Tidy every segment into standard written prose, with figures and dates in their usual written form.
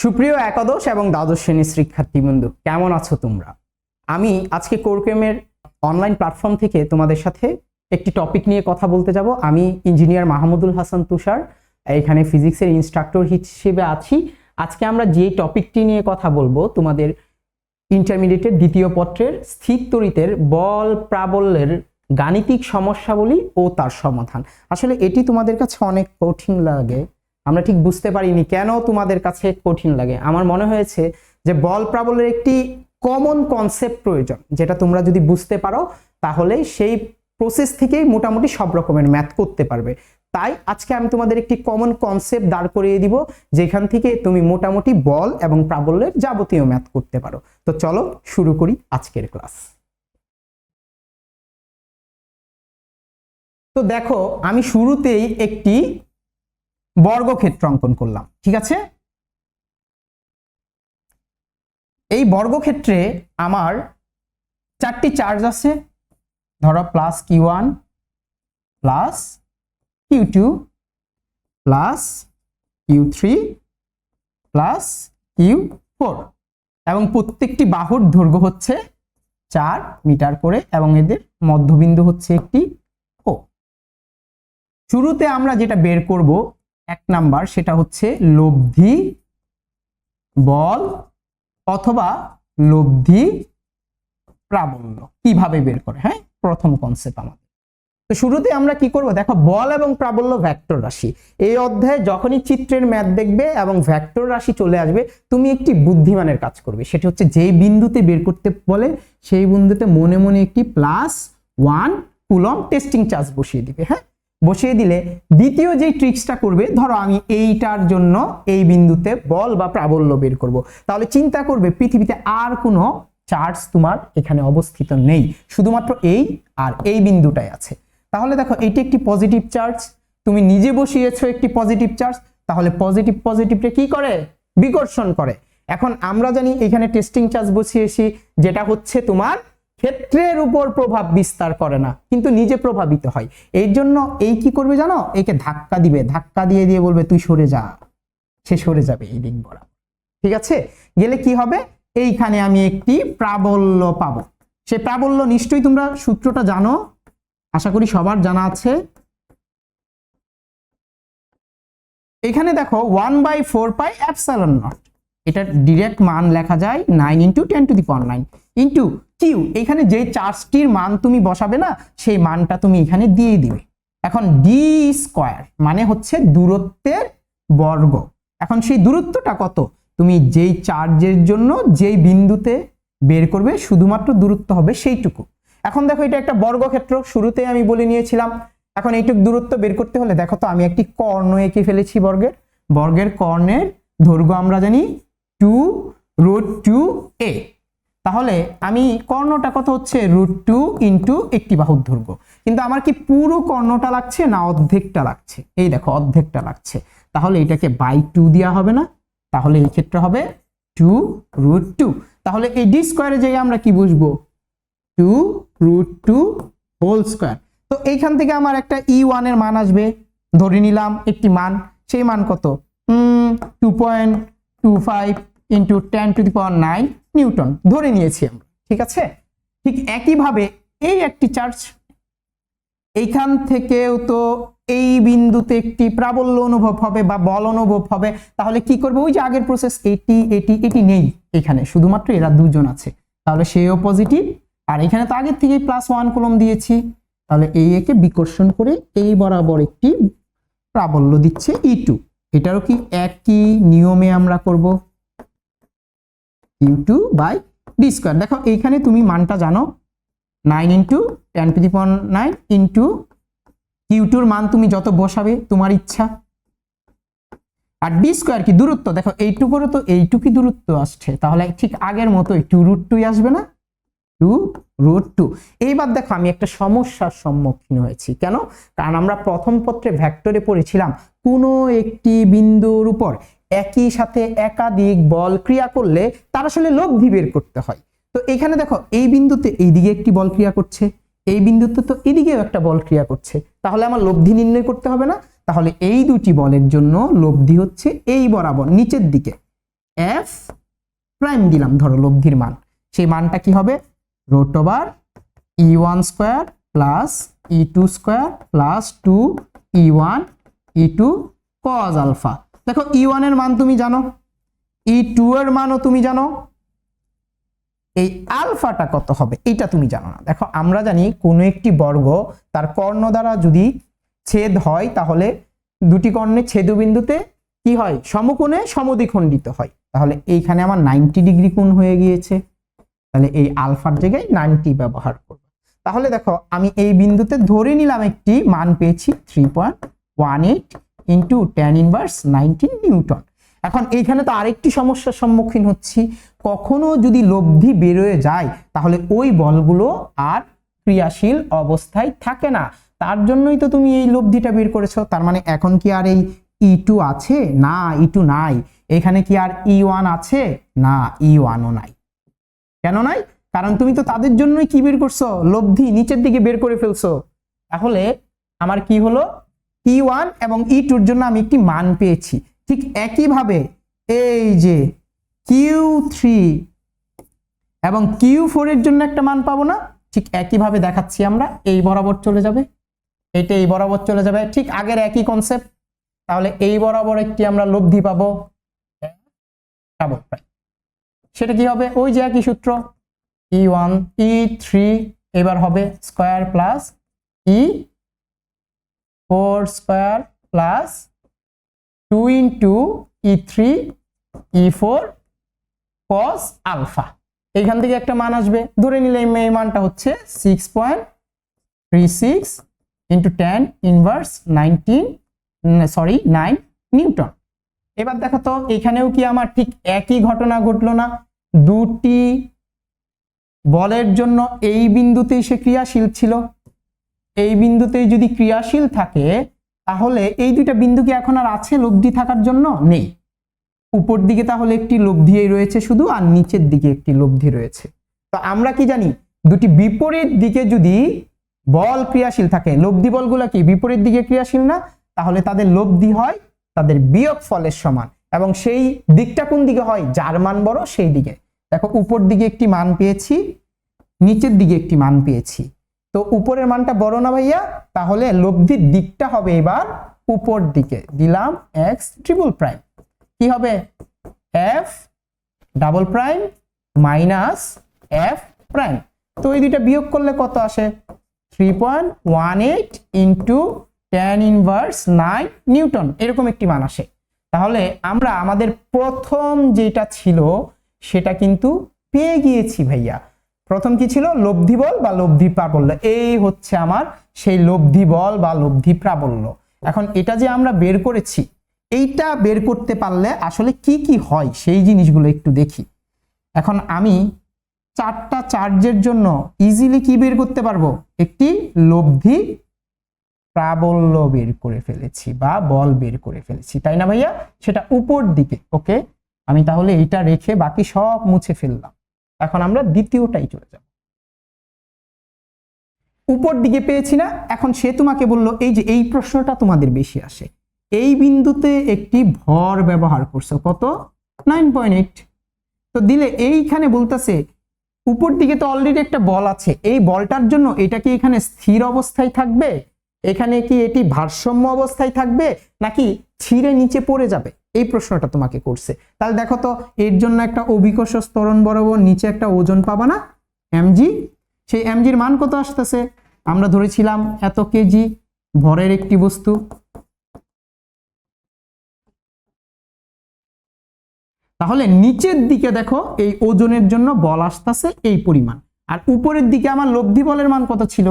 সুপ্রিয় একাদশ এবং দ্বাদশ শ্রেণীর শিক্ষার্থীবৃন্দ, কেমন আছো তোমরা? আমি আজকে কোরক্রেমের অনলাইন প্ল্যাটফর্ম থেকে তোমাদের সাথে একটি টপিক নিয়ে কথা বলতে যাব। আমি ইঞ্জিনিয়ার মাহমুদুল হাসান তুষার, এখানে ফিজিক্সের ইনস্ট্রাক্টর হিসেবে আছি। আজকে আমরা যে টপিকটি নিয়ে কথা বলবো, তোমাদের ইন্টারমিডিয়েটের দ্বিতীয় পত্রের স্থির তড়িতের বল প্রাবল্যের গাণিতিক সমস্যাবলী ও তার সমাধান। আসলে এটি তোমাদের কাছে অনেক কঠিন লাগে, আমরা ঠিক বুঝতে পারিনি কেন তোমাদের কাছে কঠিন লাগে। আমার মনে হয়েছে যে বল প্রাবল্যের একটি কমন কনসেপ্ট প্রয়োজন, যেটা তোমরা যদি বুঝতে পারো তাহলে সেই প্রসেস থেকেই মোটামুটি সব রকমের ম্যাথ করতে পারবে। তাই আজকে আমি তোমাদের একটি কমন কনসেপ্ট দাঁড় করিয়ে দিব, যেখান থেকে তুমি মোটামুটি বল এবং প্রাবল্যের যাবতীয় ম্যাথ করতে পারো। তো চলো শুরু করি আজকের ক্লাস। তো দেখো, আমি শুরুতেই একটি বর্গক্ষেত্র অঙ্কন করলাম, ঠিক আছে? এই বর্গক্ষেত্রে আমার চারটি চার্জ আছে, ধরো plus Q1 plus Q2 plus Q3 plus Q4, এবং প্রত্যেকটি বাহুর দৈর্ঘ্য হচ্ছে 4 মিটার করে, এবং এদের মধ্যবিন্দু হচ্ছে একটি O। শুরুতে আমরা যেটা বের করব এক নাম্বার, সেটা হচ্ছে লব্ধি বল অথবা লব্ধি প্রাবল্য কিভাবে বের করে। হ্যাঁ, প্রথম কনসেপ্ট আমাদের। তো শুরুতে আমরা কি করব, দেখো বল এবং প্রাবল্য ভেক্টর রাশি। এই অধ্যায়ে যখনই চিত্রের ম্যাথ দেখবে এবং ভেক্টর রাশি চলে আসবে, তুমি একটি বুদ্ধিমানের কাজ করবে। সেটা হচ্ছে যেই বিন্দুতে বের করতে বলে সেই বিন্দুতে মনে মনে একটি +1 কুলম টেস্টিং চার্জ বসিয়ে দিবে। হ্যাঁ, বসিয়ে দিলে দ্বিতীয় যে ট্রিক্সটা করবে, ধরো আমি এইটার জন্য এই বিন্দুতে বল বা প্রাবল্য বের করব, তাহলে চিন্তা করবে পৃথিবীতে আর কোনো চার্জ তোমার এখানে অবস্থিত নেই, শুধুমাত্র এই আর এই বিন্দুটাই আছে। তাহলে দেখো এটি একটি পজিটিভ চার্জ, তুমি নিজে বসিয়েছো একটি পজিটিভ চার্জ, তাহলে পজিটিভ পজিটিভটা কি করে, বিকর্ষণ করে। এখন আমরা জানি এখানে টেস্টিং চার্জ বসিয়েছি, যেটা হচ্ছে তোমার ক্ষেত্রের উপর প্রভাব বিস্তার করে না, কিন্তু নিজে প্রভাবিত হয়। এর জন্য এই কি করবে জানো, একে ধাক্কা দিবে, ধাক্কা দিয়ে দিয়ে বলবে তুই সরে যা, সে সরে যাবে এই দিক বরাবর। ঠিক আছে, গেলে কি হবে, এইখানে আমি একটি প্রাবল্য পাবো। সে প্রাবল্য নিশ্চয়ই তোমরা সূত্রটা জানো, আশা করি সবার জানা আছে। এখানে দেখো 1/4πε0, এটা ডিরেক্ট মান লেখা যায় 9 × 10⁹ ইন্টু কিউ। এখানে যে চার্জটির মান তুমি বসাবে না, সেই মানটা তুমি এখানে দিয়ে দিবে। এখন ডি স্কয়ার মানে হচ্ছে দূরত্বের বর্গ। এখন সেই দূরত্বটা কত, তুমি যেই চার্জের জন্য যেই বিন্দুতে বের করবে শুধুমাত্র দূরত্ব হবে সেইটুকু। এখন দেখো এটা একটা বর্গক্ষেত্র, শুরুতে আমি বলে নিয়েছিলাম। এখন এইটুকু দূরত্ব বের করতে হলে দেখো তো আমি একটি কর্ণ এঁকে ফেলেছি বর্গের। বর্গের কর্ণের দৈর্ঘ্য আমরা জানি 2√2a। তাহলে আমি কর্ণটা কত হচ্ছে √2 × একটি বাহুর দৈর্ঘ্য, কিন্তু আমার কি পুরো কর্ণটা লাগছে না অর্ধেকটা লাগছে? এই দেখো অর্ধেকটা লাগছে, তাহলে এটাকে /2 দেওয়া হবে না, তাহলে এই ক্ষেত্রে হবে 2√2। তাহলে এই ডি স্কয়ারের জায়গায় আমরা কি বসবো, 2√2 হোল স্কয়ার। তো এইখান থেকে আমার একটা E1 এর মান আসবে, ধরে নিলাম একটি মান, সেই মান কত 2.25 × 10⁹ নিউটন ধরে নিয়েছি আমরা। ঠিক আছে, ঠিক একইভাবে এই একটি চার্জ, এইখান থেকেও তো এই বিন্দুতে একটি প্রাবল্য অনুভব হবে বা বল অনুভব হবে। তাহলে কি করবে, ওই যে আগের প্রসেস, এটি নেই এখানে, শুধুমাত্র এরা দুজন আছে, তাহলে সেও পজিটিভ। আর এখানে তো আগের থেকেই +1 কুলম দিয়েছি, তাহলে এই একে বিকর্ষণ করে এই বরাবর একটি প্রাবল্য দিচ্ছে E2। এটারও কি একই নিয়মে আমরা করব, Q2/d²। দেখো এইখানে তুমি মানটা জানো, 9 × 10⁹ ইন্টু Q2 মান তুমি যত বসাবে তোমার ইচ্ছা। আর d² কি দূরত্ব, দেখো এইটুকুরও তো এইটুকুই দূরত্ব আসছে, তাহলে ঠিক আগের মতোই 2√2 আসবে না, 2√2। এইবার দেখো আমি একটা সমস্যার সম্মুখীন হয়েছি। কেন? কারণ আমরা প্রথম পত্রে ভেক্টরে পড়েছিলাম কোনো একটি বিন্দুর উপর একই সাথে একাধিক বল ক্রিয়া করলে তার আসলে লব্ধি বের করতে হয়। তো এখানে দেখো এই বিন্দুতে এইদিকে একটি বল ক্রিয়া করছে, এই বিন্দুতে তো এদিকেও একটা বল ক্রিয়া করছে, তাহলে আমার লব্ধি নির্ণয় করতে হবে না? তাহলে এই দুটি বলের জন্য লব্ধি হচ্ছে এই বরাবর নিচের দিকে এফ প্রাইম দিলাম, ধরো লব্ধির মান, সেই মানটা কি হবে root over E1 square plus E2 square plus 2E1 E2 cos আলফা। দেখো E1 এর মান তুমি জানো, E2 এর মানও তুমি জানো, এই আলফাটা কত হবে এটা তুমি জানো না। দেখো আমরা জানি কোনো একটি বর্গ তার কর্ণ দ্বারা যদি ছেদ হয় তাহলে দুটি কর্ণের ছেদবিন্দুতে কি হয়, সমকোণে সমদ্বিখণ্ডিত হয়। তাহলে এইখানে আমার 90 ডিগ্রি কোণ হয়ে গিয়েছে, তাহলে এই আলফার জায়গায় 90 ব্যবহার করব। তাহলে দেখো আমি এই বিন্দুতে ধরে নিলাম একটি মান পেয়েছি 3.18 ইন্টু tan ইনভার্স 19 নিউটন। এখন এইখানে তো আরেকটি সমস্যার সম্মুখীন হচ্ছি, কখনো যদি লব্ধি বেরোয় যায় তাহলে ওই বলগুলো আর ক্রিয়াশীল অবস্থায় থাকে না। তার জন্যই তো তুমি এই লব্ধিটা বের করেছো। তার মানে এখন কি আর এই E2 আছে? না, E2 নাই। এখানে কি আর E1 আছে? না, E1ও নাই। কেন নাই? কারণ তুমি তো তাদের জন্যই কি বের করছো, লব্ধি নিচের দিকে বের করে ফেলছো। তাহলে আমার কি হলো, E1 এবং E2 এর জন্য আমি একটি মান পেয়েছি। ঠিক একইভাবে এই যে Q3 এবং Q4 এর জন্য একটা মান পাবো না? ঠিক একইভাবে দেখাচ্ছি আমরা, এই বরাবর চলে যাবে, এটা এই বরাবর চলে যাবে, ঠিক আগের একই কনসেপ্ট। তাহলে এই বরাবর একটি আমরা লব্ধি পাবো, সেটা কি হবে, ওই যে একই সূত্র E1 E3 এবার হবে square plus E4 square plus 2 into E3 E4 cos আলফা। এইখান থেকে একটা মান আসবে, ধরে নিলে এই মানটা হচ্ছে 6.36 ইন্টু tan ইনভার্স 9 নিউটন। এবার দেখো তো এখানেও কি আমার ঠিক একই ঘটনা ঘটলো না? দুটি বলের জন্য এই বিন্দুতেই সে ক্রিয়াশীল ছিল, এই বিন্দুতেই যদি ক্রিয়াশীল থাকে তাহলে এই দুইটা বিন্দু কি এখন আর আছে লব্ধি থাকার জন্য? নেই। উপর দিকে তাহলে একটি লব্ধি রয়েছে শুধু, আর নিচের দিকে একটি লব্ধি রয়েছে। তো আমরা কি জানি, দুটি বিপরীত দিকে যদি বল ক্রিয়াশীল থাকে, লব্ধি বলগুলো কি বিপরীত দিকে ক্রিয়াশীল না, তাহলে তাদের লব্ধি হয় তাদের বিয়োগ ফলের সমান, এবং সেই দিকটা কোন দিকে হয়, যার মান বড় সেই দিকে। দেখো উপর দিকে একটি মান পেয়েছি, নিচের দিকে একটি মান পেয়েছি, তো উপরের মানটা বড় না ভাইয়া? তাহলে লব্ধির দিকটা হবে এবার উপর দিকে, দিলাম x ট্রিপল প্রাইম, কি হবে f double prime minus f prime. তো এই দুইটা বিয়োগ করলে কত আসে, 3.18 ইন্টু tan ইনভার্স 9 নিউটন, এরকম একটি মান আসে। তাহলে আমরা আমাদের প্রথম যেটা ছিল সেটা কিন্তু পেয়ে গিয়েছি ভাইয়া। প্রথম কি ছিল, লব্ধি বল বা লব্ধি প্রাবল্য। এই হচ্ছে আমার সেই লব্ধি বল বা লব্ধি প্রাবল্য। এখন এটা যে আমরা বের করেছি, এইটা বের করতে পারলে আসলে কি কি হয় সেই জিনিসগুলো একটু দেখি। এখন আমি চারটা চার্জের জন্য ইজিলি কি বের করতে পারবো, একটি লব্ধি প্রাবল্য বের করে ফেলেছি বা বল বের করে ফেলেছি, তাই না ভাইয়া? সেটা উপর দিকে। ওকে, আমি তাহলে এইটা রেখে বাকি সব মুছে ফেললাম। এখন আমরা দ্বিতীয়টাই চলে যাব। উপর দিকে পেয়েছি না? এখন সে তোমাকে বললো, এই যে এই প্রশ্নটা তোমাদের বেশি আসে, এই বিন্দুতে একটি ভর ব্যবহার করছো, কত, 9.8। তো দিলে এইখানে বলতেছে উপর দিকে তো অলরেডি একটা বল আছে, এই বলটার জন্য এটা কি এখানে স্থির অবস্থায় থাকবে, এখানে কি এটি ভারসাম্য অবস্থায় থাকবে, নাকি ছিঁড়ে নিচে পড়ে যাবে, এই প্রশ্নটা তোমাকে করছে। তাহলে দেখো তো এর জন্য একটা অভিকর্ষ ত্বরণ বরাবর নিচে একটা ওজন পাবা না, mg। সেই mgর মান কত আসতেছে, আমরা ধরেছিলাম এত কেজি ভরের একটি বস্তু। তাহলে নিচের দিকে দেখো এই ওজনের জন্য বল আসতেছে এই পরিমাণ, আর উপরের দিকে আমার লব্ধি বলের মান কত ছিল,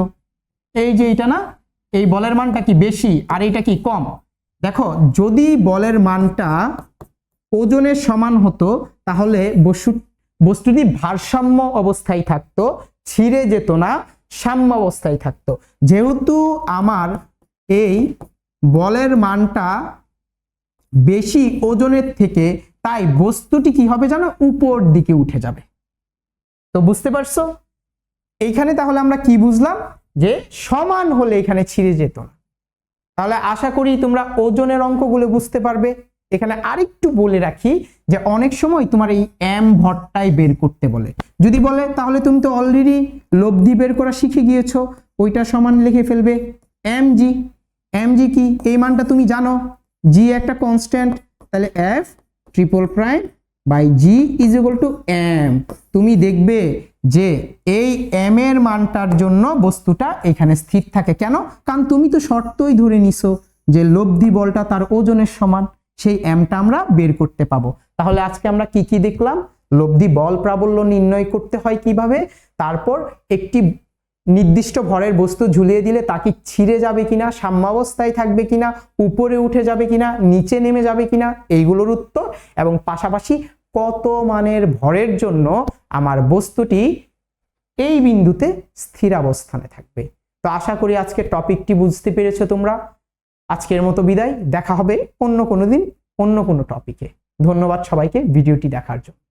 এই যে এটা না, এই বলের মানটা কি বেশি আর এটা কি কম। দেখো যদি বলের মানটা ওজনের সমান হতো তাহলে বস্তুটি ভারসাম্য অবস্থায় থাকতো, ছিঁড়ে যেত না, সাম্য অবস্থায় থাকতো। যেহেতু আমার এই বলের মানটা বেশি ওজনের থেকে, তাই বস্তুটি কি হবে জানো, উপর দিকে উঠে যাবে। তো বুঝতে পারছো এইখানে তাহলে আমরা কি বুঝলাম, যে সমান হলে এখানে ছিঁড়ে যেত না। তাহলে আশা করি তোমরা ওজনের অঙ্কগুলো বুঝতে পারবে। এখানে আরেকটু বলে রাখি যে অনেক সময় তোমার এই এম ভরটাই বের করতে বলে, যদি বলে তাহলে তুমি তো অলরেডি লব্ধি বের করা শিখে গিয়েছো, ওইটা সমান লিখে ফেলবে এম জি। এম জি কি, এই মানটা তুমি জানো, জি একটা কনস্ট্যান্ট, তাহলে F triple prime by G is equal to M. তুমি দেখবে যে এই এম এর মানটার জন্য বস্তুটা এখানে স্থির থাকে। কেন? কারণ তুমি তো শর্তই ধরে নিছো যে লব্ধি বলটা তার ওজনের সমান, সেই এমটা আমরা বের করতে পাবো। তাহলে আজকে আমরা কি কি দেখলাম? লব্ধি বল প্রাবল্য নির্ণয় করতে হয় কিভাবে, তারপর একটি নির্দিষ্ট ভরের বস্তু ঝুলিয়ে দিলে তা কি ছিঁড়ে যাবে কিনা, সাম্যাবস্থায় থাকবে কিনা, উপরে উঠে যাবে কিনা, নিচে নেমে যাবে কিনা, এইগুলোর উত্তর, এবং পাশাপাশি কত মানের ভরের জন্য আমার বস্তুটি এই বিন্দুতে স্থিরাবস্থানে থাকবে। তো আশা করি আজকের টপিকটি বুঝতে পেরেছো তোমরা। আজকের মতো বিদায়, দেখা হবে অন্য কোনো দিন অন্য কোনো টপিকে। ধন্যবাদ সবাইকে ভিডিওটি দেখার জন্য।